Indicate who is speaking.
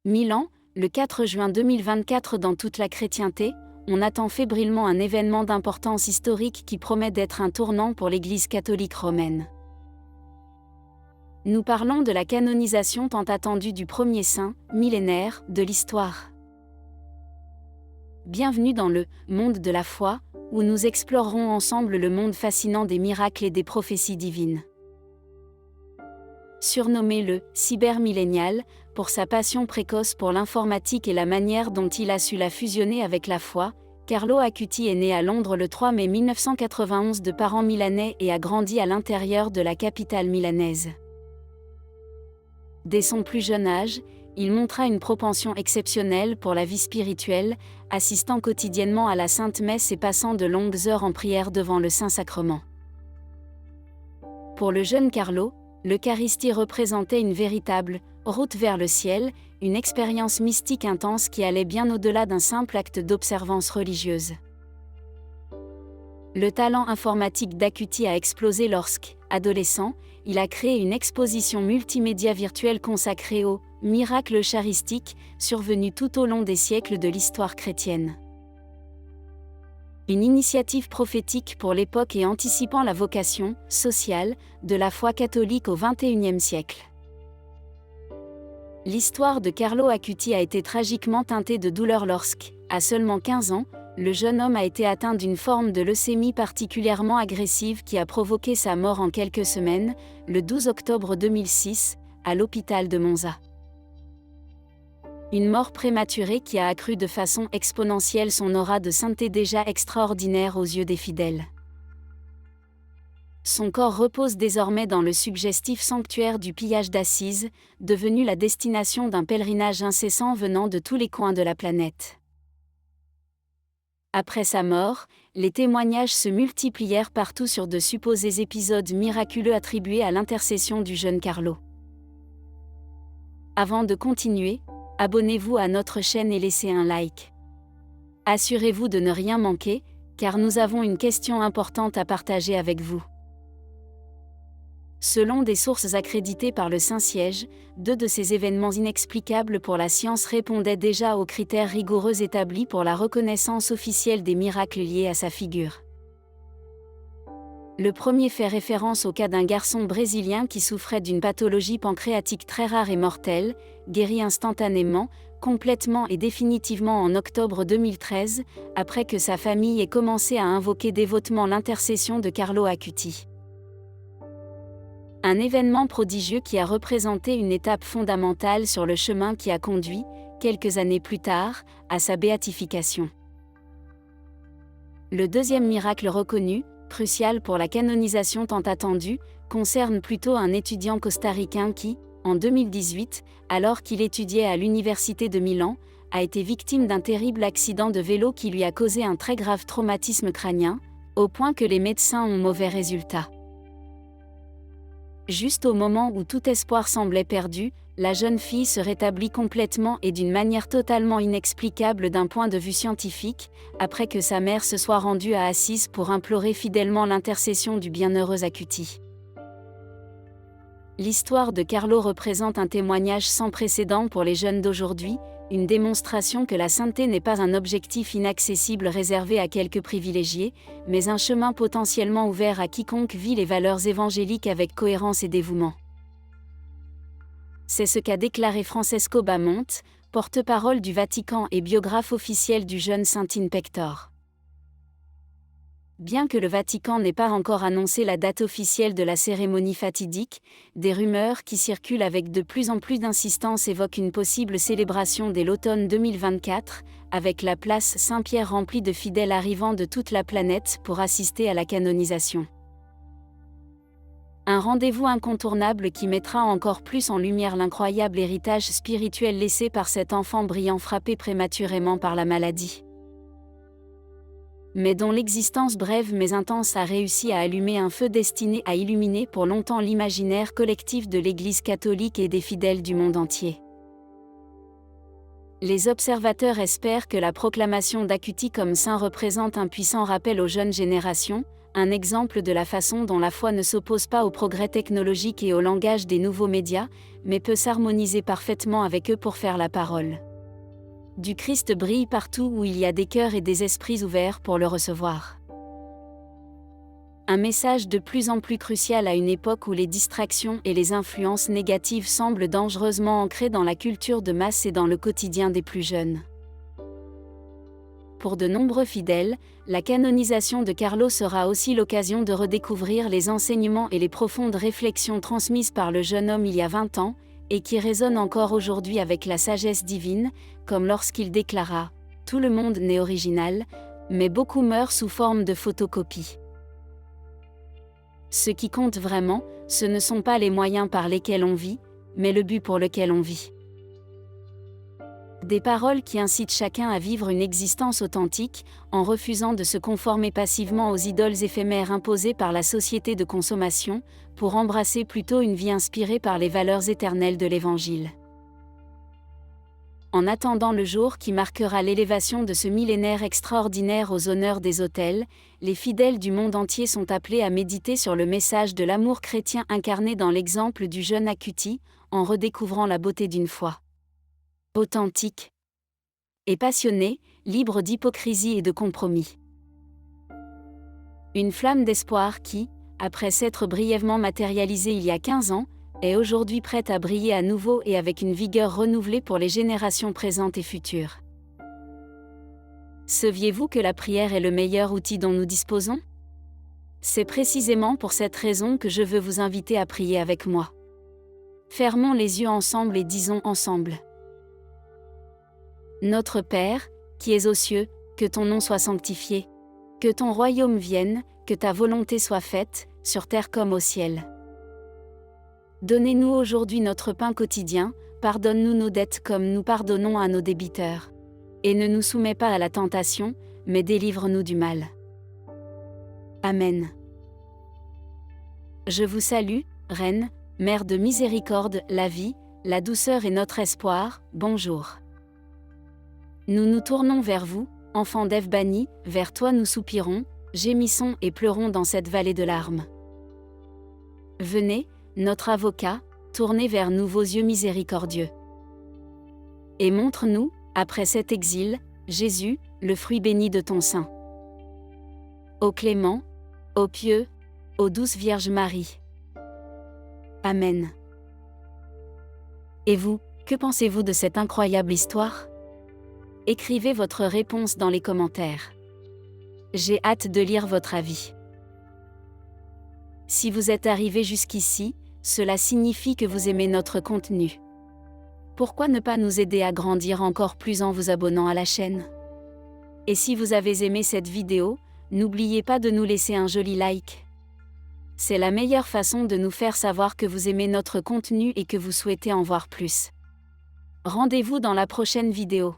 Speaker 1: Milan, le 4 juin 2024. Dans toute la chrétienté, on attend fébrilement un événement d'importance historique qui promet d'être un tournant pour l'Église catholique romaine. Nous parlons de la canonisation tant attendue du premier saint, millénaire, de l'histoire. Bienvenue dans le « monde de la foi », où nous explorerons ensemble le monde fascinant des miracles et des prophéties divines. Surnommé le « cybermillénial », pour sa passion précoce pour l'informatique et la manière dont il a su la fusionner avec la foi, Carlo Acuti est né à Londres le 3 mai 1991 de parents milanais et a grandi à l'intérieur de la capitale milanaise. Dès son plus jeune âge, il montra une propension exceptionnelle pour la vie spirituelle, assistant quotidiennement à la Sainte Messe et passant de longues heures en prière devant le Saint-Sacrement. Pour le jeune Carlo, l'Eucharistie représentait une véritable « route vers le ciel », une expérience mystique intense qui allait bien au-delà d'un simple acte d'observance religieuse. Le talent informatique d'Acuti a explosé lorsque, adolescent, il a créé une exposition multimédia virtuelle consacrée aux « miracles eucharistiques » survenus tout au long des siècles de l'histoire chrétienne. Une initiative prophétique pour l'époque et anticipant la vocation sociale de la foi catholique au XXIe siècle. L'histoire de Carlo Acuti a été tragiquement teintée de douleur lorsque, à seulement 15 ans, le jeune homme a été atteint d'une forme de leucémie particulièrement agressive qui a provoqué sa mort en quelques semaines, le 12 octobre 2006, à l'hôpital de Monza. Une mort prématurée qui a accru de façon exponentielle son aura de sainteté déjà extraordinaire aux yeux des fidèles. Son corps repose désormais dans le suggestif sanctuaire du pillage d'Assise, devenu la destination d'un pèlerinage incessant venant de tous les coins de la planète. Après sa mort, les témoignages se multiplièrent partout sur de supposés épisodes miraculeux attribués à l'intercession du jeune Carlo. Avant de continuer, abonnez-vous à notre chaîne et laissez un like. Assurez-vous de ne rien manquer, car nous avons une question importante à partager avec vous. Selon des sources accréditées par le Saint-Siège, 2 de ces événements inexplicables pour la science répondaient déjà aux critères rigoureux établis pour la reconnaissance officielle des miracles liés à sa figure. Le premier fait référence au cas d'un garçon brésilien qui souffrait d'une pathologie pancréatique très rare et mortelle, guéri instantanément, complètement et définitivement en octobre 2013, après que sa famille ait commencé à invoquer dévotement l'intercession de Carlo Acuti. Un événement prodigieux qui a représenté une étape fondamentale sur le chemin qui a conduit, quelques années plus tard, à sa béatification. Le deuxième miracle reconnu, crucial pour la canonisation tant attendue, concerne plutôt un étudiant costaricain qui, en 2018, alors qu'il étudiait à l'université de Milan, a été victime d'un terrible accident de vélo qui lui a causé un très grave traumatisme crânien, au point que les médecins ont mauvais résultats. Juste au moment où tout espoir semblait perdu, la jeune fille se rétablit complètement et d'une manière totalement inexplicable d'un point de vue scientifique, après que sa mère se soit rendue à Assise pour implorer fidèlement l'intercession du bienheureux Acuti. L'histoire de Carlo représente un témoignage sans précédent pour les jeunes d'aujourd'hui, une démonstration que la sainteté n'est pas un objectif inaccessible réservé à quelques privilégiés, mais un chemin potentiellement ouvert à quiconque vit les valeurs évangéliques avec cohérence et dévouement. C'est ce qu'a déclaré Francesco Bamonte, porte-parole du Vatican et biographe officiel du jeune saint in pectore. Bien que le Vatican n'ait pas encore annoncé la date officielle de la cérémonie fatidique, des rumeurs qui circulent avec de plus en plus d'insistance évoquent une possible célébration dès l'automne 2024, avec la place Saint-Pierre remplie de fidèles arrivant de toute la planète pour assister à la canonisation. Un rendez-vous incontournable qui mettra encore plus en lumière l'incroyable héritage spirituel laissé par cet enfant brillant frappé prématurément par la maladie, mais dont l'existence brève mais intense a réussi à allumer un feu destiné à illuminer pour longtemps l'imaginaire collectif de l'Église catholique et des fidèles du monde entier. Les observateurs espèrent que la proclamation d'Acuti comme saint représente un puissant rappel aux jeunes générations, un exemple de la façon dont la foi ne s'oppose pas au progrès technologique et au langage des nouveaux médias, mais peut s'harmoniser parfaitement avec eux pour faire la parole. Du Christ brille partout où il y a des cœurs et des esprits ouverts pour le recevoir. Un message de plus en plus crucial à une époque où les distractions et les influences négatives semblent dangereusement ancrées dans la culture de masse et dans le quotidien des plus jeunes. Pour de nombreux fidèles, la canonisation de Carlo sera aussi l'occasion de redécouvrir les enseignements et les profondes réflexions transmises par le jeune homme il y a 20 ans, et qui résonnent encore aujourd'hui avec la sagesse divine, comme lorsqu'il déclara « Tout le monde n'est original, mais beaucoup meurent sous forme de photocopie. » Ce qui compte vraiment, ce ne sont pas les moyens par lesquels on vit, mais le but pour lequel on vit. Des paroles qui incitent chacun à vivre une existence authentique, en refusant de se conformer passivement aux idoles éphémères imposées par la société de consommation, pour embrasser plutôt une vie inspirée par les valeurs éternelles de l'Évangile. En attendant le jour qui marquera l'élévation de ce millénaire extraordinaire aux honneurs des autels, les fidèles du monde entier sont appelés à méditer sur le message de l'amour chrétien incarné dans l'exemple du jeune Acuti, en redécouvrant la beauté d'une foi authentique et passionnée, libre d'hypocrisie et de compromis. Une flamme d'espoir qui, après s'être brièvement matérialisée il y a 15 ans, est aujourd'hui prête à briller à nouveau et avec une vigueur renouvelée pour les générations présentes et futures. Saviez-vous que la prière est le meilleur outil dont nous disposons ? C'est précisément pour cette raison que je veux vous inviter à prier avec moi. Fermons les yeux ensemble et disons ensemble. Notre Père, qui es aux cieux, que ton nom soit sanctifié. Que ton royaume vienne, que ta volonté soit faite, sur terre comme au ciel. Donnez-nous aujourd'hui notre pain quotidien, pardonne-nous nos dettes comme nous pardonnons à nos débiteurs. Et ne nous soumets pas à la tentation, mais délivre-nous du mal. Amen. Je vous salue, Reine, Mère de miséricorde, la vie, la douceur et notre espoir, bonjour. Nous nous tournons vers vous, enfants d'Ève bannis, vers toi nous soupirons, gémissons et pleurons dans cette vallée de larmes. Venez, notre avocat, tournez vers nous vos yeux miséricordieux. Et montre-nous, après cet exil, Jésus, le fruit béni de ton sein. Ô clément, ô pieux, ô douce Vierge Marie. Amen. Et vous, que pensez-vous de cette incroyable histoire ? Écrivez votre réponse dans les commentaires. J'ai hâte de lire votre avis. Si vous êtes arrivé jusqu'ici, cela signifie que vous aimez notre contenu. Pourquoi ne pas nous aider à grandir encore plus en vous abonnant à la chaîne ? Et si vous avez aimé cette vidéo, n'oubliez pas de nous laisser un joli like. C'est la meilleure façon de nous faire savoir que vous aimez notre contenu et que vous souhaitez en voir plus. Rendez-vous dans la prochaine vidéo.